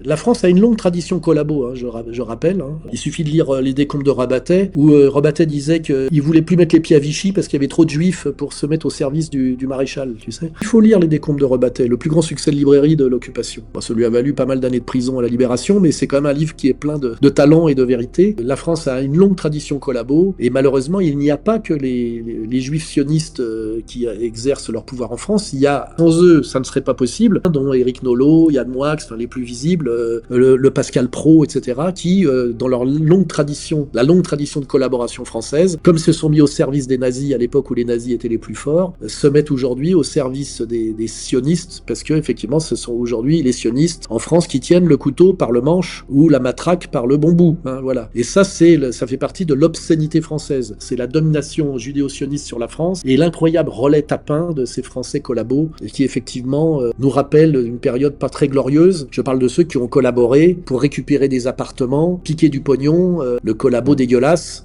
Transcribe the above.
La France a une longue tradition collabo, hein, je rappelle. Hein. Il suffit de lire les décombres de Rabatet, où Rabatet disait qu'il voulait plus mettre les pieds à Vichy parce qu'il y avait trop de juifs pour se mettre au service du maréchal, tu sais. Il faut lire les décombres de Rabatet, le plus grand succès de librairie de l'occupation. Bon, ça lui a valu pas mal d'années de prison à la Libération, mais c'est quand même un livre qui est plein de talent et de vérité. La France a une longue tradition collabo, et malheureusement, il n'y a pas que les juifs sionistes qui exercent leur pouvoir en France. Il y a, sans eux, ça ne serait pas possible, dont Éric Nolot, Yann Moix, enfin, les plus visibles, le Pascal Praud, etc., qui, dans leur longue tradition, la longue tradition de collaboration française, comme se sont mis au service des nazis à l'époque où les nazis étaient les plus forts, se mettent aujourd'hui au service des sionistes, parce que effectivement, ce sont aujourd'hui les sionistes en France qui tiennent le couteau par le manche ou la matraque par le bon bout. Hein, voilà. Et ça, ça fait partie de l'obscénité française. C'est la domination judéo-sioniste sur la France et l'incroyable relais tapin de ces Français collabos qui effectivement nous rappellent une période pas très glorieuse. Je parle de ceux qui ont collaboré pour récupérer des appartements, piquer du pognon, le collabo dégueulasse,